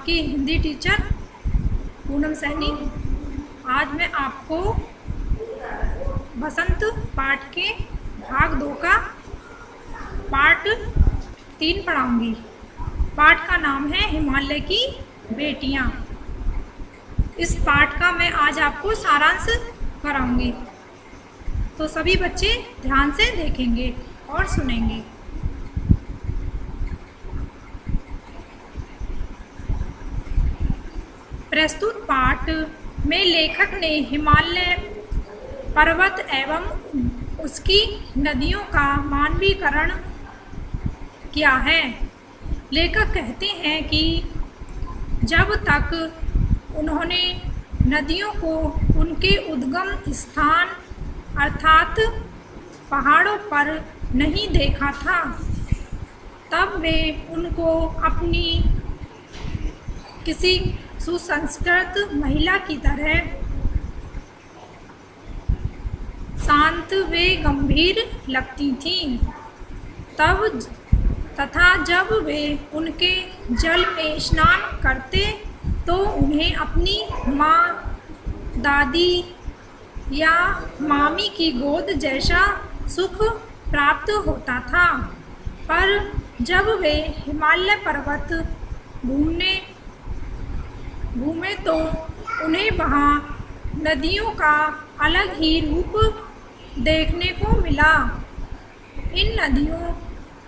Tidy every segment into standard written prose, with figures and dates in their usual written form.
आपकी हिंदी टीचर पूनम सैनी। आज मैं आपको बसंत पाठ के भाग 2 का पार्ट 3 पढ़ाऊंगी। पाठ का नाम है हिमालय की बेटियां। इस पाठ का मैं आज आपको सारांश कराऊंगी, तो सभी बच्चे ध्यान से देखेंगे और सुनेंगे। प्रस्तुत पाठ में लेखक ने हिमालय पर्वत एवं उसकी नदियों का मानवीकरण किया है। लेखक कहते हैं कि जब तक उन्होंने नदियों को उनके उद्गम स्थान अर्थात पहाड़ों पर नहीं देखा था, तब वे उनको अपनी किसी सुसंस्कृत महिला की तरह शांत व गंभीर लगती थीं। तथा जब वे उनके जल में स्नान करते तो उन्हें अपनी माँ, दादी या मामी की गोद जैसा सुख प्राप्त होता था। पर जब वे हिमालय पर्वत घूमे तो उन्हें वहाँ नदियों का अलग ही रूप देखने को मिला। इन नदियों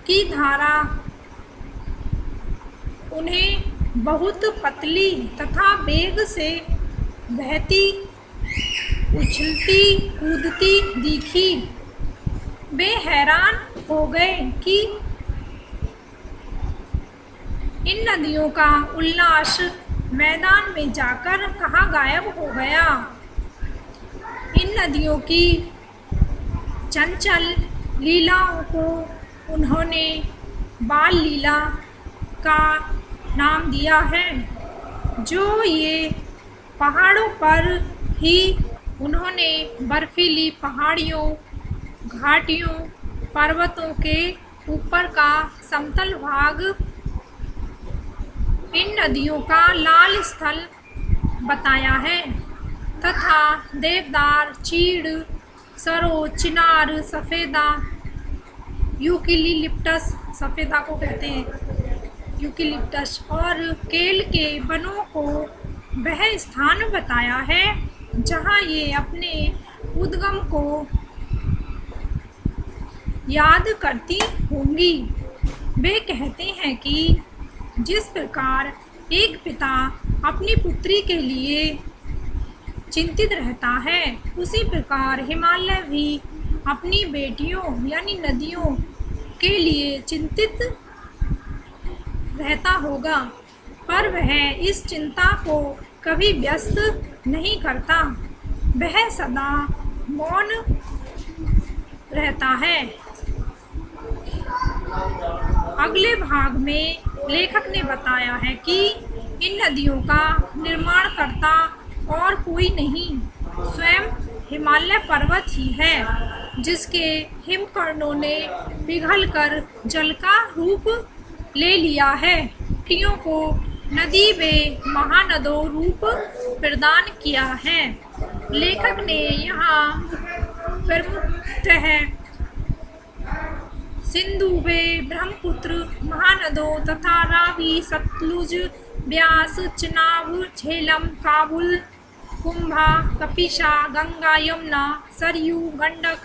की धारा उन्हें बहुत पतली तथा वेग से बहती, उछलती कूदती दिखी। वे हैरान हो गए कि इन नदियों का उल्लास मैदान में जाकर कहाँ गायब हो गया। इन नदियों की चंचल लीलाओं को उन्होंने बाल लीला का नाम दिया है, जो ये पहाड़ों पर ही उन्होंने बर्फीली पहाड़ियों, घाटियों, पर्वतों के ऊपर का समतल भाग, इन नदियों का लाल स्थल बताया है तथा देवदार, चीड़, सरो, चिनार, सफ़ेदा, यूकेलिप्टस, सफ़ेदा को कहते हैं यूकेलिप्टस, और केल के वनों को वह स्थान बताया है जहाँ ये अपने उद्गम को याद करती होंगी। वे कहते हैं कि जिस प्रकार एक पिता अपनी पुत्री के लिए चिंतित रहता है, उसी प्रकार हिमालय भी अपनी बेटियों यानी नदियों के लिए चिंतित रहता होगा, पर वह इस चिंता को कभी व्यस्त नहीं करता। वह सदा मौन रहता है। अगले भाग में लेखक ने बताया है कि इन नदियों का निर्माणकर्ता और कोई नहीं, स्वयं हिमालय पर्वत ही है, जिसके हिमकर्णों ने पिघलकर जल का रूप ले लिया है। नदियों को नदी व महानदों रूप प्रदान किया है। लेखक ने यहाँ प्रमुखतः सिंधु व ब्रह्मपुत्र महानदों तथा रावी, सतलुज, ब्यास, चनाब, झेलम, काबुल, कुंभा, कपिशा, गंगा, यमुना, सरयू, गंडक,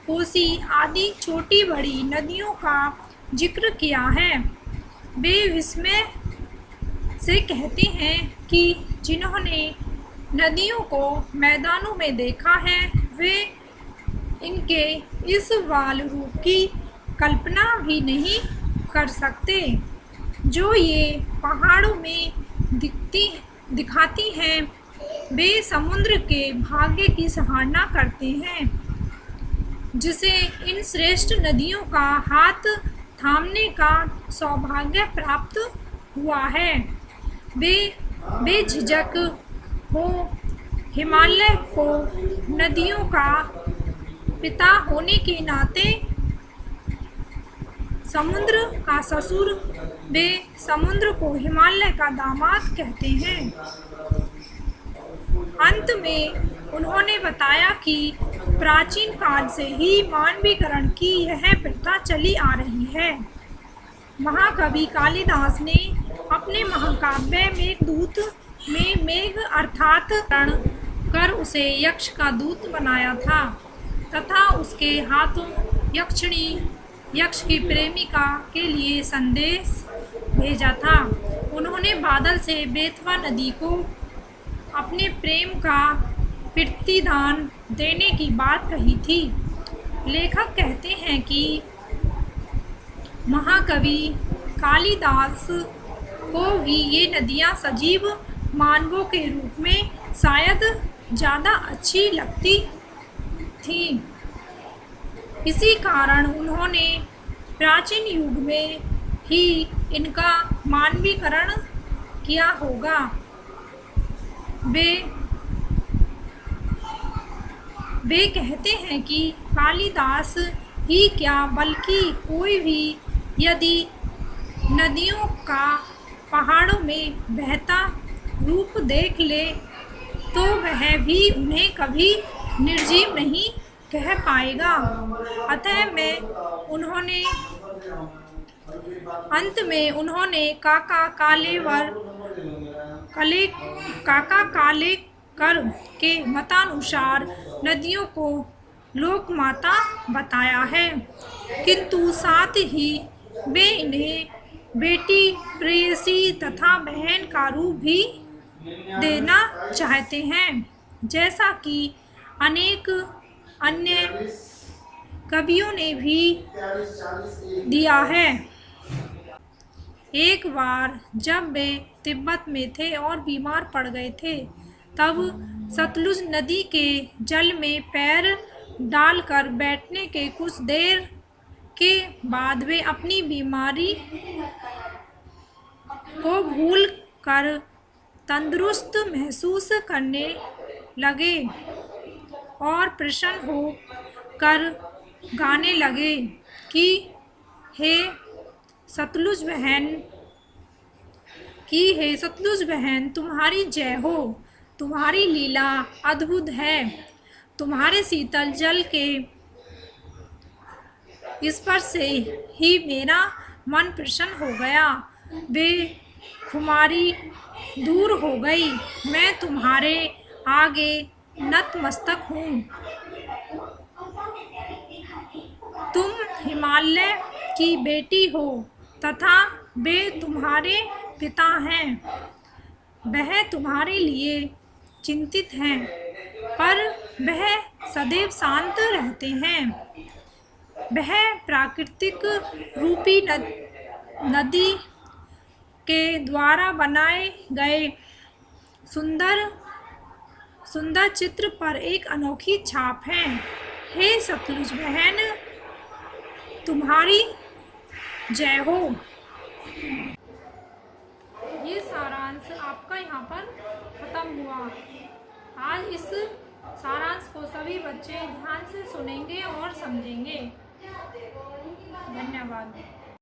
कोसी आदि छोटी बड़ी नदियों का जिक्र किया है। वे विस्मय से कहते हैं कि जिन्होंने नदियों को मैदानों में देखा है, वे इनके इस वाल रूप की कल्पना भी नहीं कर सकते जो ये पहाड़ों में दिखाती हैं। वे समुद्र के भाग्य की सराहना करते हैं, जिसे इन श्रेष्ठ नदियों का हाथ थामने का सौभाग्य प्राप्त हुआ है। वे बेझिझक हो हिमालय को नदियों का पिता होने के नाते समुद्र का ससुर, वे समुद्र को हिमालय का दामाद कहते हैं। अंत में उन्होंने बताया कि प्राचीन काल से ही मानवीकरण की यह प्रथा चली आ रही है। महाकवि कालिदास ने अपने महाकाव्य मेघदूत में मेघ अर्थात रण कर उसे यक्ष का दूत बनाया था तथा उसके हाथों यक्षिणी यक्ष की प्रेमिका के लिए संदेश भेजा था। उन्होंने बादल से बेतवा नदी को अपने प्रेम का प्रतिदान देने की बात कही थी। लेखक कहते हैं कि महाकवि कालिदास को भी ये नदियाँ सजीव मानवों के रूप में शायद ज़्यादा अच्छी लगती थीं। इसी कारण उन्होंने प्राचीन युग में ही इनका मानवीकरण किया होगा। वे कहते हैं कि कालिदास ही क्या बल्कि कोई भी यदि नदियों का पहाड़ों में बहता रूप देख ले तो वह भी उन्हें कभी निर्जीव नहीं कह पाएगा। अंत में उन्होंने काका कालेकर के मतानुसार नदियों को लोकमाता बताया है, किंतु साथ ही वे इन्हें बेटी, प्रेयसी तथा बहन का रूप भी देना चाहते हैं, जैसा कि अनेक अन्य कवियों ने भी दिया है। एक बार जब वे तिब्बत में थे और बीमार पड़ गए थे, तब सतलुज नदी के जल में पैर डालकर बैठने के कुछ देर के बाद वे अपनी बीमारी को भूल कर तंदुरुस्त महसूस करने लगे और प्रसन्न हो कर गाने लगे कि हे सतलुज बहन तुम्हारी जय हो, तुम्हारी लीला अद्भुत है। तुम्हारे शीतल जल के स्पर्श से ही मेरा मन प्रसन्न हो गया, बेखुमारी दूर हो गई। मैं तुम्हारे आगे नतमस्तक हूँ। तुम हिमालय की बेटी हो तथा वे तुम्हारे पिता हैं। वह तुम्हारे लिए चिंतित हैं, पर वह सदैव शांत रहते हैं। वह प्राकृतिक रूपी नदी के द्वारा बनाए गए सुंदर चित्र पर एक अनोखी छाप है। हे सतलुज बहन, तुम्हारी जय हो। ये सारांश आपका यहाँ पर खत्म हुआ। आज इस सारांश को सभी बच्चे ध्यान से सुनेंगे और समझेंगे। धन्यवाद।